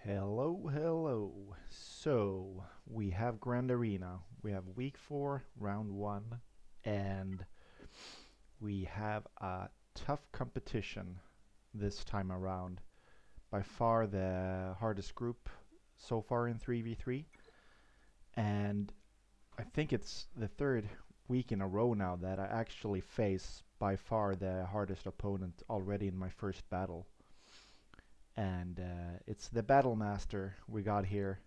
Hello, hello. So, we have Grand Arena. We have week 4, round 1, and we have a tough competition this time around. By far the hardest group so far in 3v3, and I think it's the third week in a row now that I actually face by far the hardest opponent already in my first battle. And it's the Battlemaster we got here.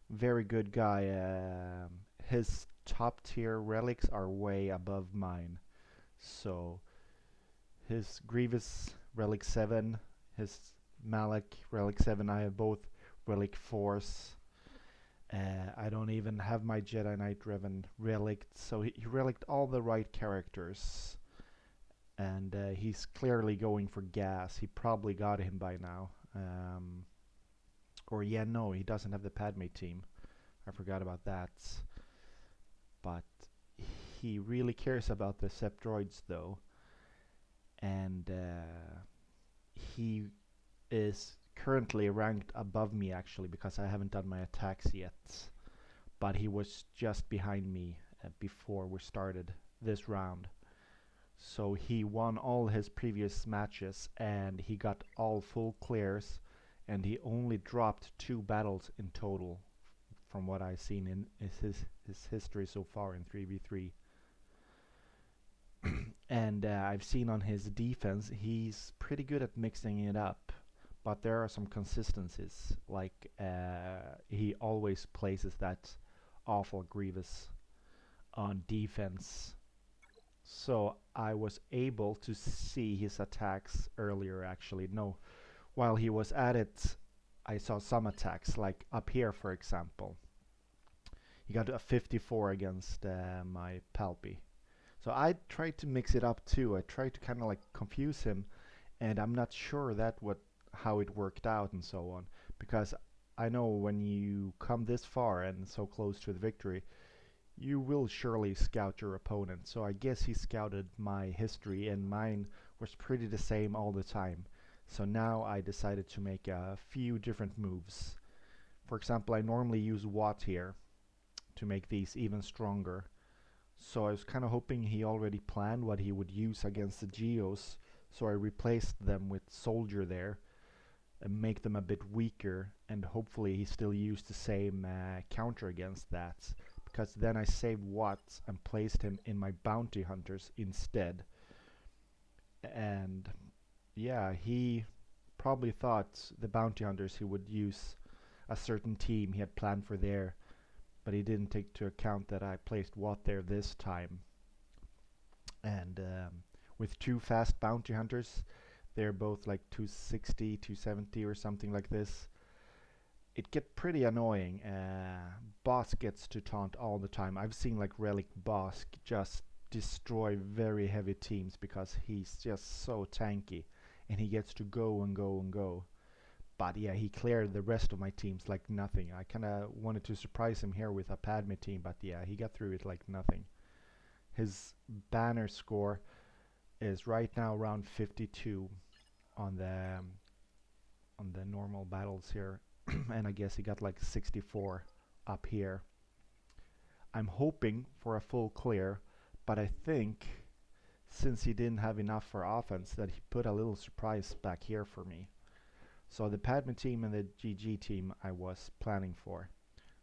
Very good guy. His top tier relics are way above mine. So his Grievous relic 7, his Malik relic 7, I have both relic 4s. I don't even have my Jedi Knight Revan relic, so he relicked all the right characters. And he's clearly going for gas. He probably got him by now. Or yeah, no, he doesn't have the Padme team. I forgot about that. But he really cares about the Septroids though, and he is currently ranked above me actually because I haven't done my attacks yet. But he was just behind me before we started this round. So he won all his previous matches and he got all full clears, and he only dropped 2 battles in total from what I've seen in his history so far in 3v3. And I've seen on his defense, he's pretty good at mixing it up. But there are some consistencies, like he always places that awful Grievous on defense. So I was able to see his attacks earlier actually. No, while he was at it, I saw some attacks, like up here for example. He got a 54 against my Palpy. So I tried to mix it up too. I tried to kind of like confuse him, and I'm not sure that what how it worked out and so on, because I know when you come this far and so close to the victory, you will surely scout your opponent. So I guess he scouted my history, and mine was pretty the same all the time. So now I decided to make a few different moves. For example, I normally use Watt here to make these even stronger. So I was kind of hoping he already planned what he would use against the Geos, so I replaced them with Soldier there and make them a bit weaker, and hopefully he still used the same counter against that, because then I saved Watts and placed him in my Bounty Hunters instead. And yeah, he probably thought the Bounty Hunters he would use a certain team he had planned for there, but he didn't take into account that I placed Watt there this time. And with 2 fast Bounty Hunters, they're both like 260, 270 or something like this. It gets pretty annoying. Boss gets to taunt all the time. I've seen like Relic Boss just destroy very heavy teams because he's just so tanky, and he gets to go and go and go. But yeah, he cleared the rest of my teams like nothing. I kind of wanted to surprise him here with a Padme team, but yeah, he got through it like nothing. His banner score is right now around 52 on the normal battles here, and I guess he got like 64 up here. I'm hoping for a full clear, but I think since he didn't have enough for offense that he put a little surprise back here for me. So the Padme team and the GG team I was planning for.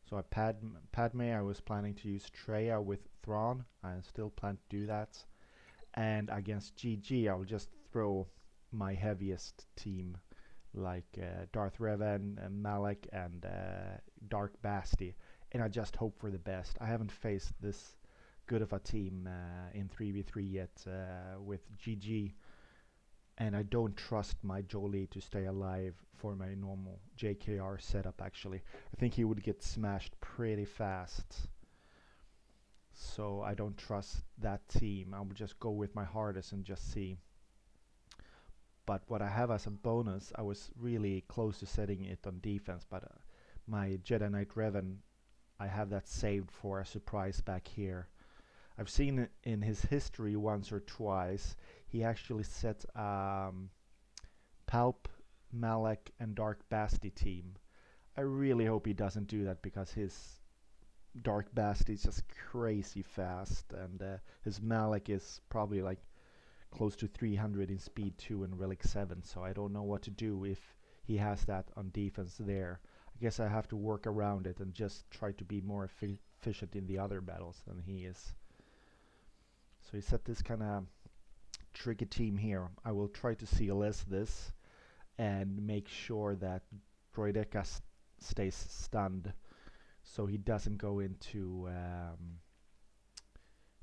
So at Padme I was planning to use Treya with Thrawn. I still plan to do that. And against GG I will just throw my heaviest team, like Darth Revan, Malak, and Dark Basti. And I just hope for the best. I haven't faced this good of a team in 3v3 yet with GG, and I don't trust my Jolie to stay alive for my normal JKR setup actually. I think he would get smashed pretty fast. So I don't trust that team. I will just go with my hardest and just see. But what I have as a bonus, I was really close to setting it on defense, but my Jedi Knight Revan, I have that saved for a surprise back here. I've seen it in his history once or twice. He actually set Palp Malek and Dark Basti team. I really hope he doesn't do that because his Dark Basti is just crazy fast, and his Malek is probably like close to 300 in speed 2 and relic 7, so I don't know what to do if he has that on defense there. I guess I have to work around it and just try to be more efficient in the other battles than he is. So he set this kind of tricky team here. I will try to CLS this and make sure that Droideka stays stunned so he doesn't go into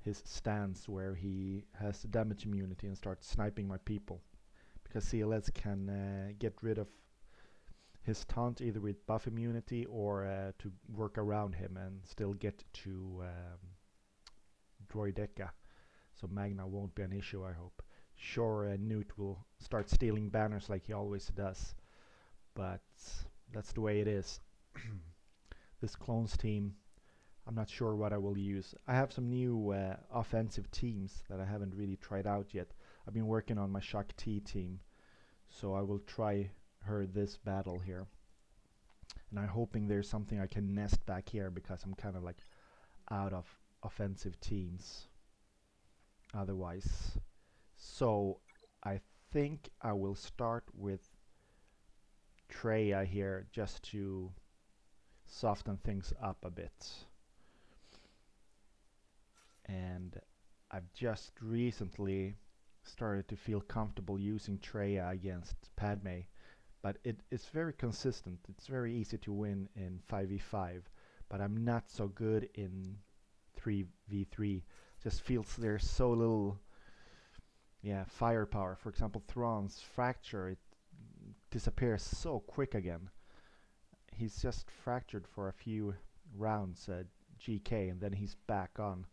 his stance where he has damage immunity and starts sniping my people. Because CLS can get rid of his taunt either with buff immunity or to work around him and still get to Droideka. So Magna won't be an issue, I hope. Sure, Newt will start stealing banners like he always does, but that's the way it is. This clones team, I'm not sure what I will use. I have some new offensive teams that I haven't really tried out yet. I've been working on my Shak T team, so I will try her this battle here. And I'm hoping there's something I can nest back here because I'm kind of like out of offensive teams otherwise. So I think I will start with Treya here just to soften things up a bit. And I've just recently started to feel comfortable using Treya against Padme, but it's very consistent. It's very easy to win in 5v5, but I'm not so good in 3v3. Just feels there's so little firepower. For example, Thrawn's fracture, it disappears so quick again. He's just fractured for a few rounds at GK and then he's back on.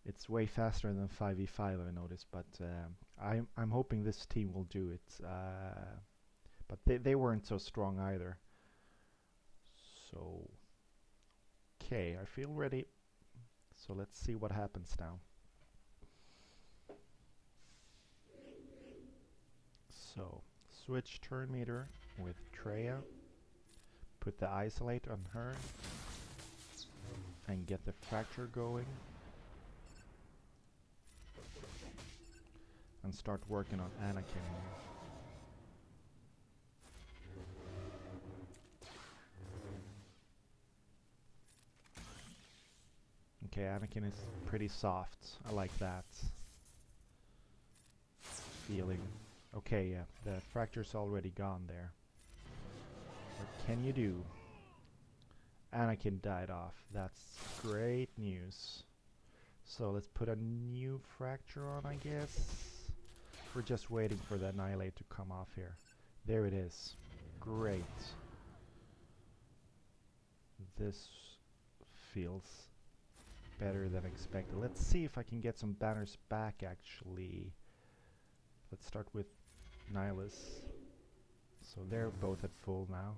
It's way faster than 5v5 I've noticed, but I'm hoping this team will do it. But they weren't so strong either. So, okay, I feel ready. So let's see what happens now. So, switch turn meter with Treya. Put the isolate on her. And get the fracture going. And start working on Anakin here. Okay, Anakin is pretty soft. I like that. Feeling. Okay, yeah, the fracture's already gone there. What can you do? Anakin died off. That's great news. So let's put a new fracture on, I guess. We're just waiting for the Annihilate to come off here. There it is. Great. This feels better than expected. Let's see if I can get some banners back actually. Let's start with Nihilus. So they're both at full now.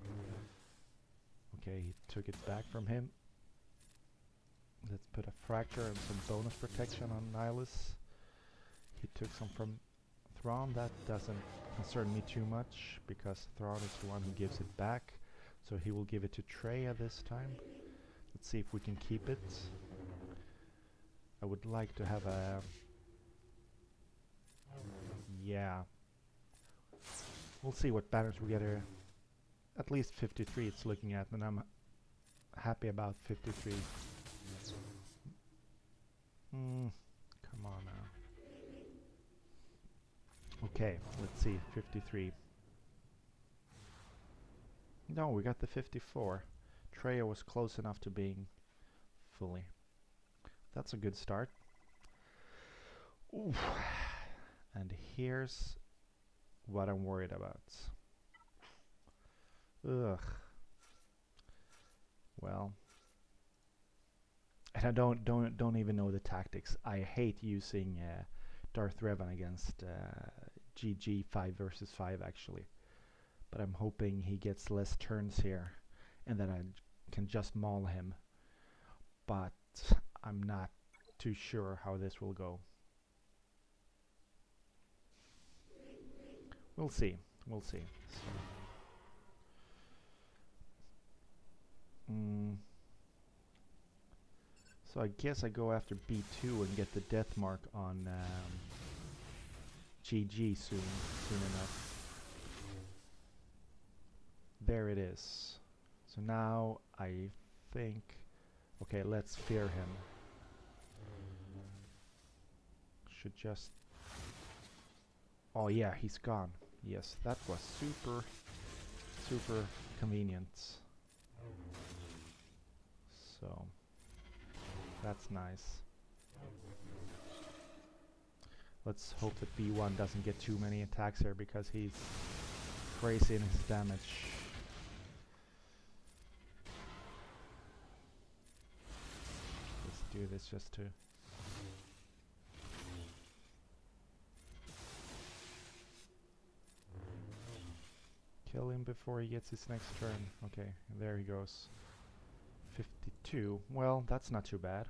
Okay, he took it back from him. Let's put a fracture and some bonus protection on Nihilus. He took some from Thrawn. That doesn't concern me too much because Thrawn is the one who gives it back. So he will give it to Treya this time. Let's see if we can keep it. I would like to have a... yeah. We'll see what banners we get here. At least 53 it's looking at, and I'm happy about 53. Come on now. Okay, let's see, 53. No, we got the 54. Treya was close enough to being fully. That's a good start. Oof. And here's what I'm worried about. Ugh. Well, and I don't even know the tactics. I hate using Darth Revan against GG 5 versus 5 actually. But I'm hoping he gets less turns here and then I can just maul him. But I'm not too sure how this will go. We'll see. We'll see. So, so I guess I go after B2 and get the death mark on GG soon enough. There it is. So now I think, okay, let's fear him. Should just, oh yeah, he's gone. Yes, that was super convenient. So that's nice. Let's hope that B1 doesn't get too many attacks here because he's crazy in his damage. Let's do this just to kill him before he gets his next turn. Okay, there he goes. 52. Well, that's not too bad.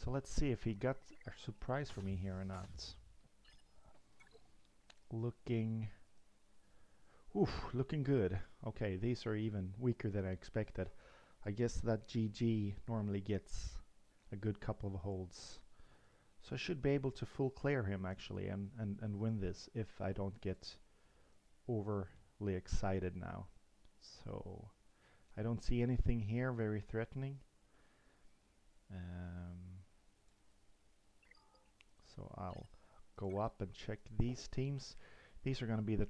So let's see if he got a surprise for me here or not. Looking good. Okay, these are even weaker than I expected. I guess that GG normally gets a good couple of holds. So I should be able to full clear him actually and win this if I don't get overly excited now. So I don't see anything here very threatening. So I'll go up and check these teams. These are going to be the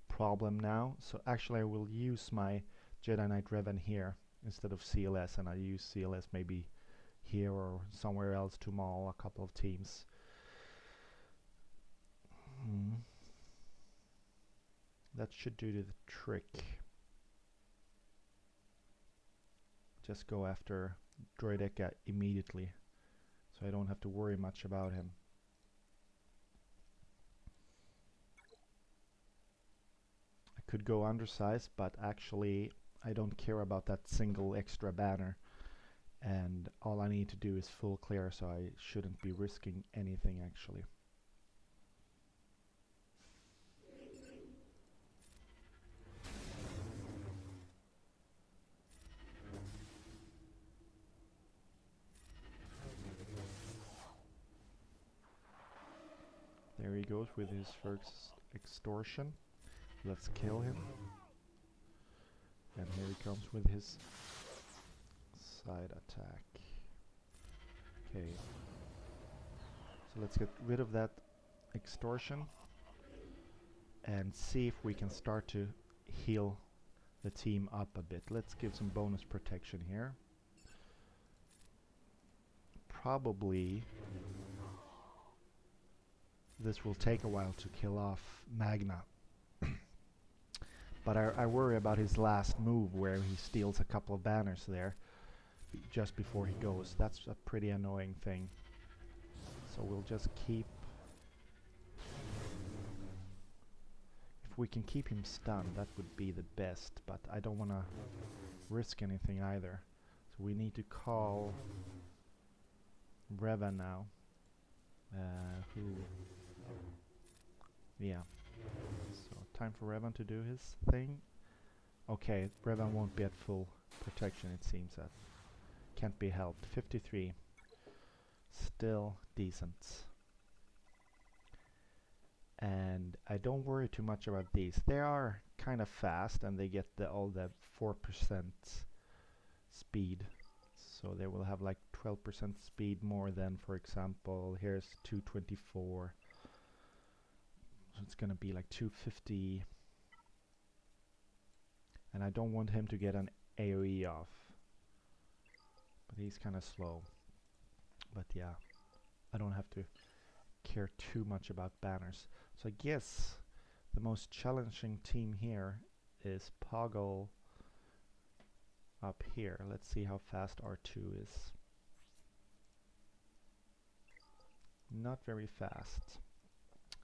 problem now. So actually I will use my Jedi Knight Revan here instead of CLS, and I use CLS maybe here or somewhere else to maul a couple of teams. That should do the trick. Just go after Droideka immediately, so I don't have to worry much about him. I could go undersized, but actually I don't care about that single extra banner, and all I need to do is full clear, so I shouldn't be risking anything actually. There he goes with his first extortion. Let's kill him. And here he comes with his side attack. Okay. So let's get rid of that extortion and see if we can start to heal the team up a bit. Let's give some bonus protection here. Probably this will take a while to kill off Magna. But I worry about his last move where he steals a couple of banners there just before he goes. That's a pretty annoying thing. So we'll just keep... If we can keep him stunned, that would be the best, but I don't want to risk anything either. So we need to call Revan now. Yeah. So time for Revan to do his thing. Okay, Revan won't be at full protection, it seems. That can't be helped. 53. Still decent. And I don't worry too much about these. They are kind of fast and they get all the 4% speed. So they will have like 12% speed more than, for example, here's 224. So it's gonna be like 250. And I don't want him to get an AoE off. But he's kind of slow. But yeah, I don't have to care too much about banners. So I guess the most challenging team here is Poggle up here. Let's see how fast R2 is. Not very fast.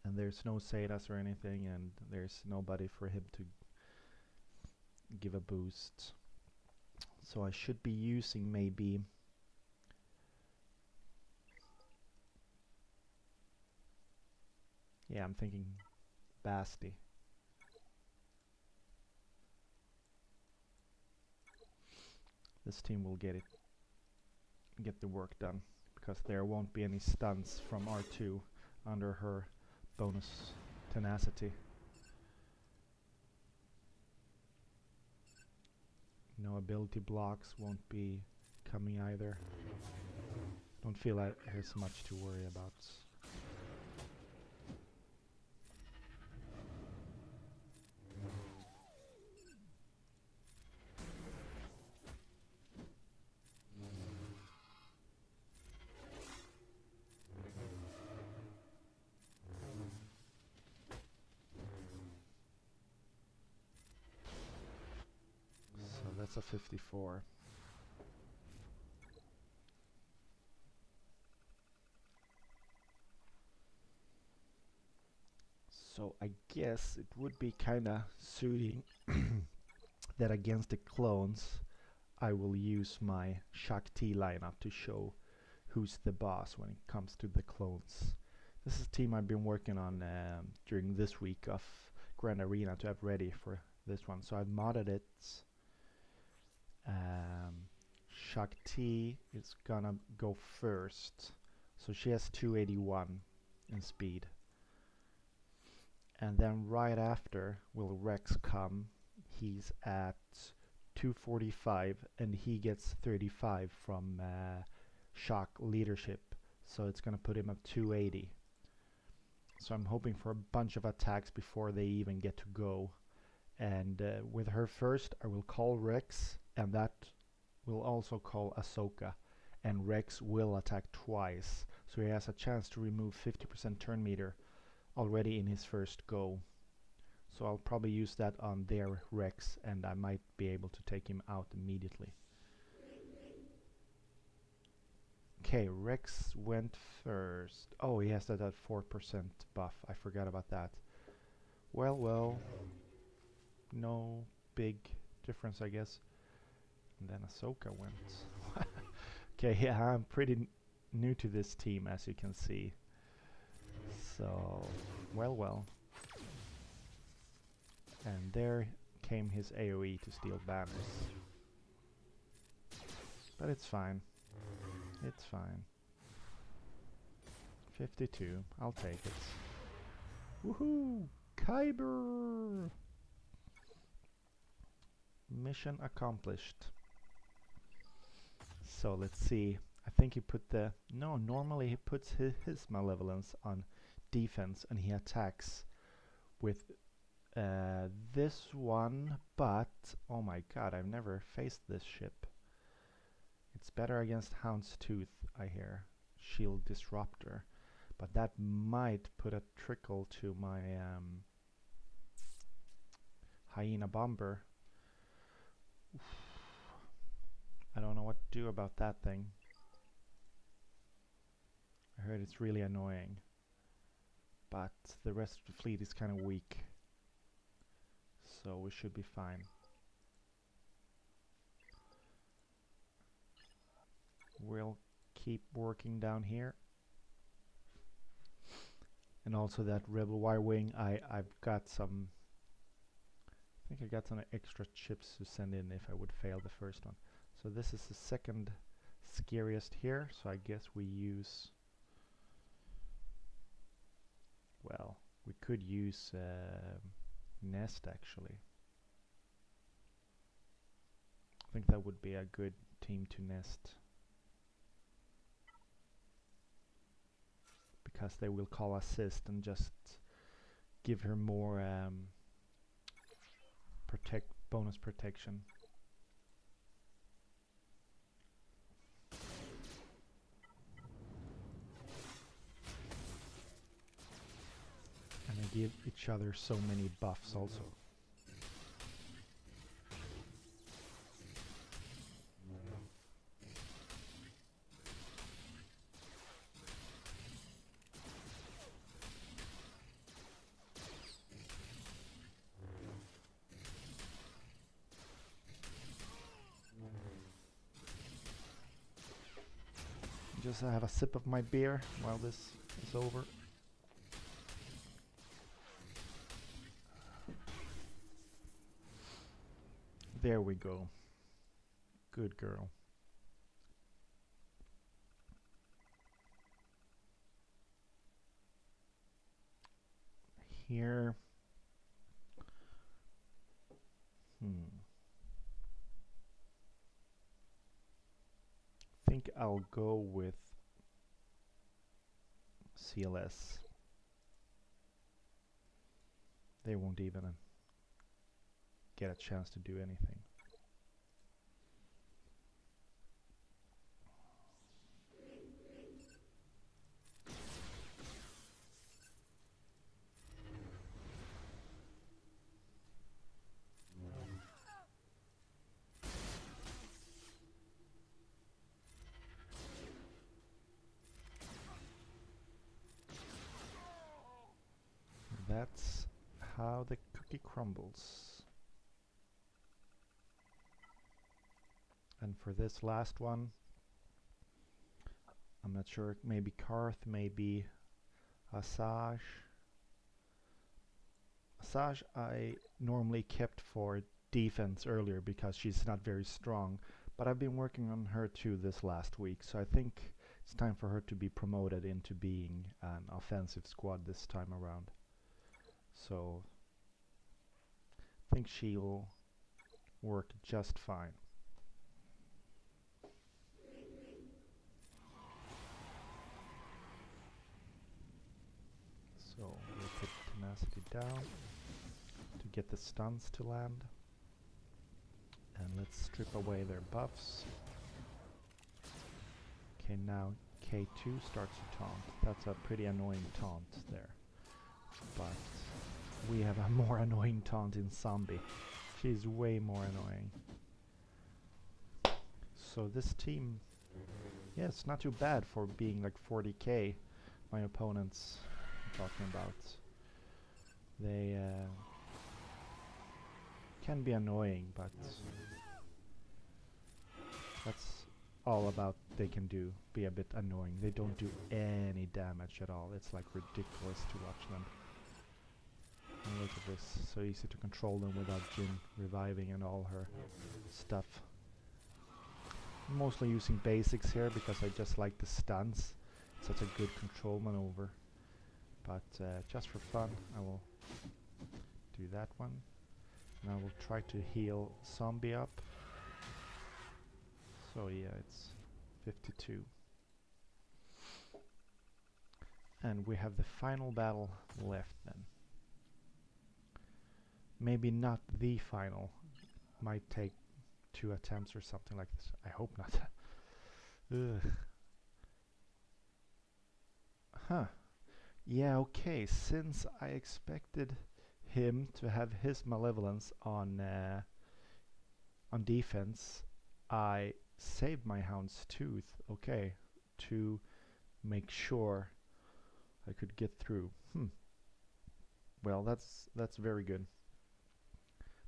And there's no Zetas or anything, and there's nobody for him to give a boost. So I should be using maybe... Yeah, I'm thinking Basti. This team will get the work done, because there won't be any stunts from R2 under her bonus tenacity. No ability blocks won't be coming either. Don't feel like there's much to worry about. So that's a 54. So I guess it would be kinda suiting that against the clones I will use my Shakti lineup to show who's the boss when it comes to the clones. This is a team I've been working on during this week of Grand Arena to have ready for this one. So I've modded it. Shakti is gonna go first. So she has 281 in speed. And then right after will Rex come. He's at 245 and he gets 35 from shock leadership, so it's gonna put him at 280. So I'm hoping for a bunch of attacks before they even get to go. And with her first I will call Rex, and that will also call Ahsoka, and Rex will attack twice, so he has a chance to remove 50% turn meter already in his first go. So I'll probably use that on their Rex, and I might be able to take him out immediately. Okay, Rex went first. Oh, he has that at 4% buff. I forgot about that. Well, no big difference, I guess. And then Ahsoka went. Okay, yeah, I'm pretty new to this team, as you can see. So, well. And there came his AoE to steal banners. But it's fine. It's fine. 52. I'll take it. Woohoo! Kyber! Mission accomplished. So let's see. I think he put the... No, normally he puts his malevolence on defense and he attacks with this one, but oh my god, I've never faced this ship. It's better against Hound's Tooth, I hear. Shield Disruptor. But that might put a trickle to my Hyena Bomber. Oof. I don't know what to do about that thing. I heard it's really annoying. But the rest of the fleet is kind of weak. So we should be fine. We'll keep working down here. And also that Rebel Y-Wing, I've got some... I think I got some extra chips to send in if I would fail the first one. So this is the second scariest here, so I guess we use... Well, we could use Nest actually. I think that would be a good team to Nest. Because they will call assist and just give her more bonus protection. And they give each other so many buffs also. Just have a sip of my beer while this is over. There we go. Good girl. Here. Think I'll go with CLS. They won't even get a chance to do anything. That's how the cookie crumbles. And for this last one, I'm not sure, maybe Karth, maybe Asajj. Asajj I normally kept for defense earlier because she's not very strong, but I've been working on her too this last week, so I think it's time for her to be promoted into being an offensive squad this time around. So I think she'll work just fine. So we'll put tenacity down to get the stuns to land. And let's strip away their buffs. Okay, now K2 starts to taunt. That's a pretty annoying taunt there. But we have a more annoying taunt in Zombie. She's way more annoying. So this team, yeah, it's not too bad for being like 40k. My opponents I'm talking about. They can be annoying, but that's all about they can do. Be a bit annoying. They don't do any damage at all. It's like ridiculous to watch them. And look at this, so easy to control them without Jin reviving and all her stuff. I'm mostly using basics here because I just like the stuns. It's such a good control maneuver. But just for fun, I will do that one. And I will try to heal Zombie up. So yeah, it's 52. And we have the final battle left then. Maybe not the final. Might take 2 attempts or something like this. I hope not. Ugh. Huh. Yeah, okay. Since I expected him to have his malevolence on defense, I saved my Hound's Tooth, okay, to make sure I could get through. Well, that's very good.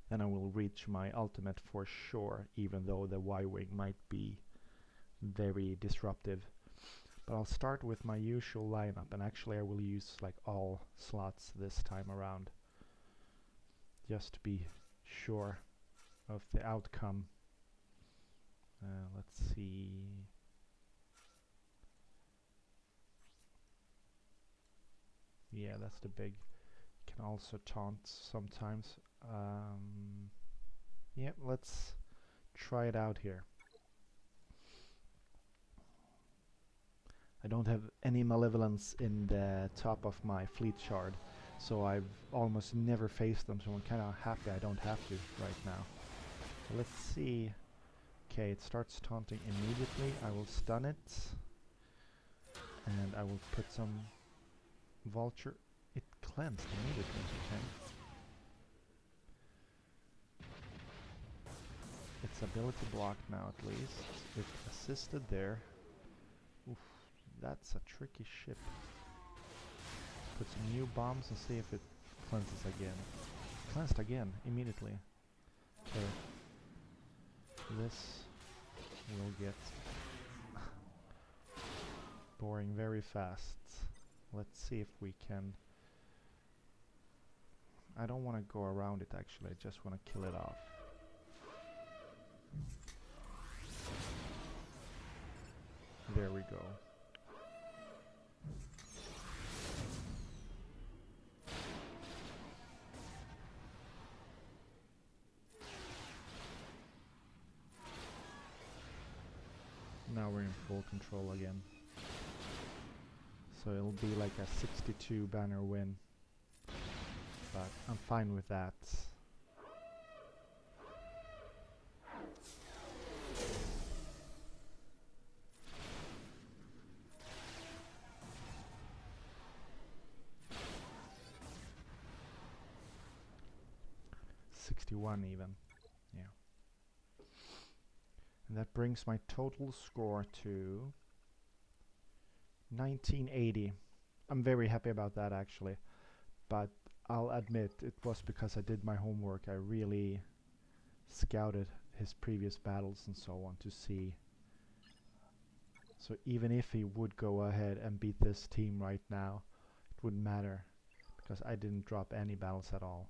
Then I will reach my ultimate for sure, even though the Y-Wing might be very disruptive. But I'll start with my usual lineup, and actually I will use like all slots this time around, just to be sure of the outcome. Let's see. Yeah, that's the big. Can also taunt sometimes. Yeah, let's try it out here. I don't have any malevolence in the top of my fleet shard, so I've almost never faced them, so I'm kind of happy I don't have to right now. So let's see. Okay, it starts taunting immediately. I will stun it, and I will put some vulture. It cleansed immediately, okay. Its ability blocked now at least. It assisted there. Oof, that's a tricky ship. Put some new bombs and see if it cleanses again. Cleansed again, immediately. Okay. This will get boring very fast. Let's see if we can... I don't want to go around it actually, I just want to kill it off. There we go. Now we're in full control again. So it'll be like a 62 banner win. But I'm fine with that. Even. Yeah. And that brings my total score to 1980. I'm very happy about that actually. But I'll admit it was because I did my homework. I really scouted his previous battles and so on to see. So even if he would go ahead and beat this team right now, it wouldn't matter because I didn't drop any battles at all.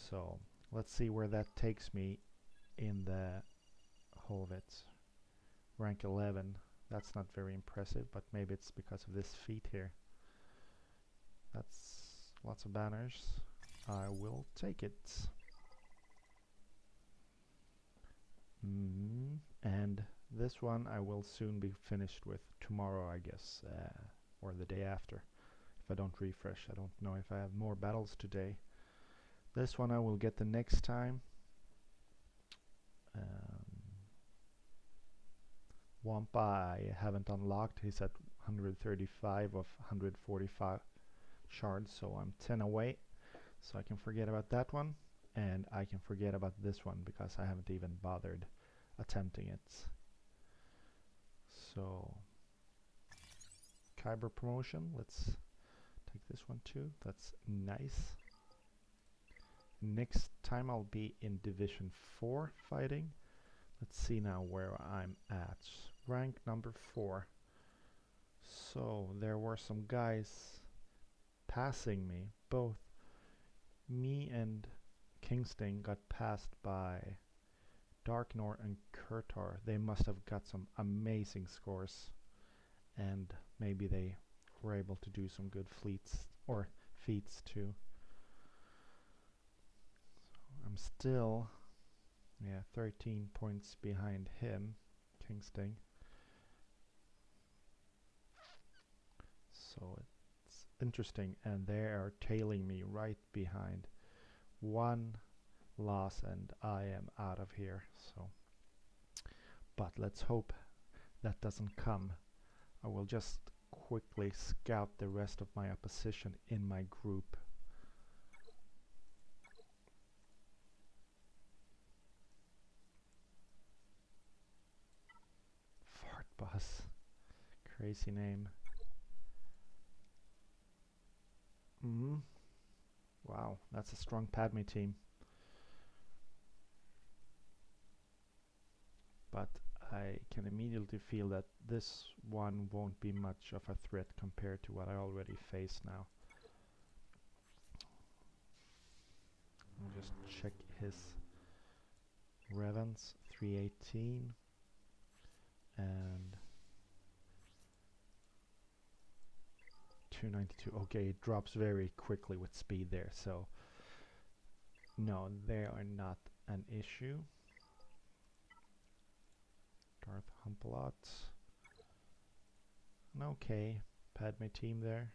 So let's see where that takes me in the whole of it. Rank 11. That's not very impressive, but maybe it's because of this feat here. That's lots of banners. I will take it. And this one I will soon be finished with tomorrow, I guess, or the day after. If I don't refresh, I don't know if I have more battles today. This one I will get the next time. Wampa I haven't unlocked. He's at 135 of 145 shards, so I'm 10 away. So I can forget about that one, and I can forget about this one because I haven't even bothered attempting it. So Kyber promotion, let's take this one too. That's nice. Next time I'll be in Division 4 fighting. Let's see now where I'm at. Rank number 4. So there were some guys passing me. Both me and Kingston got passed by Darknor and Kurtar. They must have got some amazing scores, and maybe they were able to do some good fleets or feats too. So I'm still 13 points behind him, Kingston. So it's interesting, and they are tailing me right behind. One loss and I am out of here. So, but let's hope that doesn't come. I will just quickly scout the rest of my opposition in my group. Fart Boss. Crazy name. Wow, that's a strong Padme team. But I can immediately feel that this one won't be much of a threat compared to what I already face now. I'll just check his Revens, 318 and 292. Okay, it drops very quickly with speed there, so no, they are not an issue. Darth Humpalot. Okay, Padme team there.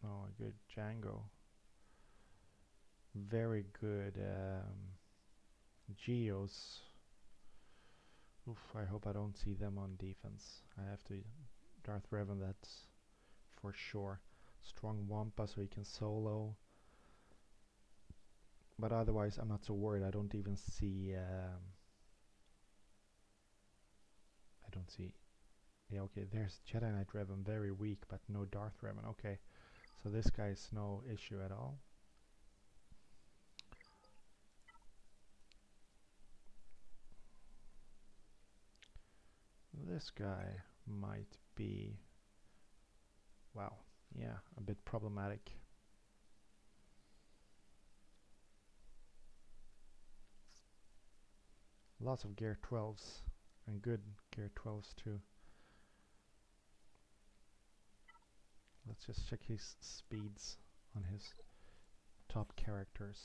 Oh, a good Django. Very good Geos. Oof, I hope I don't see them on defense. I have to Darth Revan, that's for sure. Strong Wampa so he can solo. But otherwise I'm not so worried. I don't even see yeah, okay, there's Jedi Knight Revan, very weak, but no Darth Revan. Okay, so this guy's no issue at all. This guy might be, wow, yeah, a bit problematic. lots of gear 12s and good gear 12s too. Let's just check his speeds on his top characters.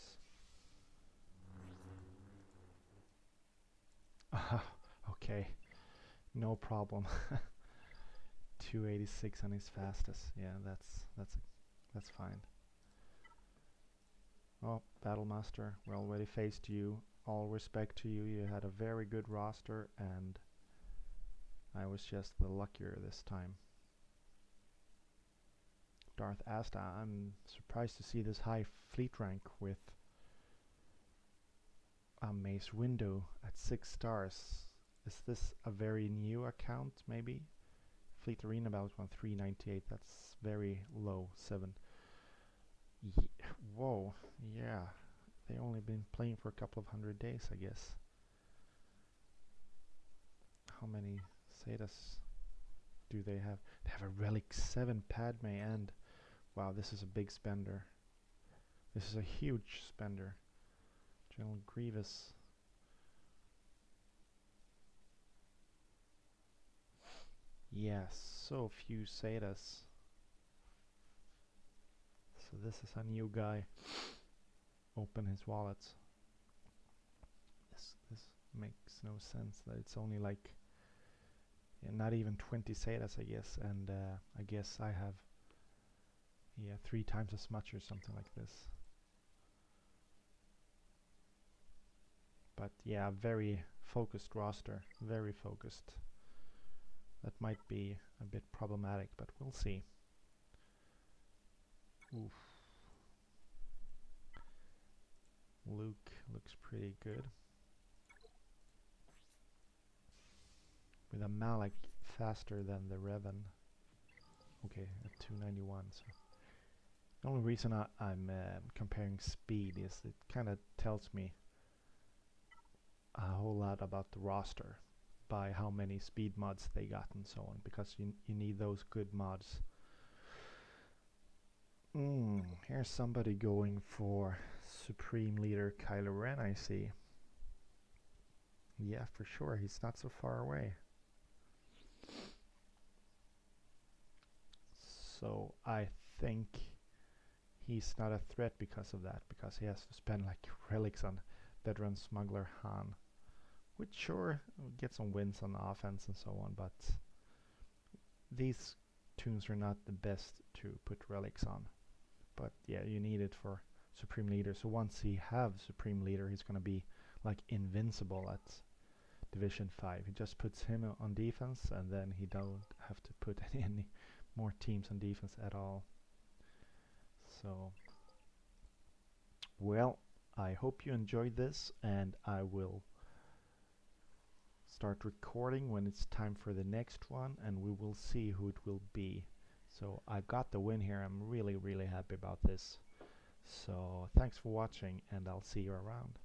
Okay, no problem. 286 on his fastest. Yeah, that's fine. Oh, Battlemaster, we already faced you. All respect to you. You had a very good roster, and I was just the luckier this time. Darth Asta, I'm surprised to see this high fleet rank with a Mace Windu at 6 stars. Is this a very new account, maybe? Fleet Arena about 398, that's very low, 7. Whoa, yeah. They only been playing for a couple of 100 days, I guess. How many Zetas do they have? They have a Relic 7 Padme, and wow, this is a big spender. This is a huge spender. General Grievous. Yes, so few Zetas. So this is a new guy. Open his wallet. This makes no sense that it's only like not even 20 Zetas, I guess, and I guess I have 3 times as much or something like this. But yeah, very focused roster, very focused. That might be a bit problematic, but we'll see. Oof. Luke looks pretty good. With a Malak faster than the Revan. Okay, at 291. So the only reason I'm comparing speed is it kind of tells me a whole lot about the roster by how many speed mods they got and so on, because you need those good mods. Here's somebody going for Supreme Leader Kylo Ren, I see. Yeah, for sure, he's not so far away. So I think he's not a threat because of that, because he has to spend like relics on veteran smuggler Han, which sure get some wins on offense and so on, but these tunes are not the best to put relics on. But yeah, you need it for Supreme Leader. So once he have Supreme Leader, he's gonna be like invincible at Division 5. He just puts him on defense, and then he don't have to put any more teams on defense at all. So, well, I hope you enjoyed this, and I will start recording when it's time for the next one, and we will see who it will be. So I got the win here. I'm really happy about this. So thanks for watching, and I'll see you around.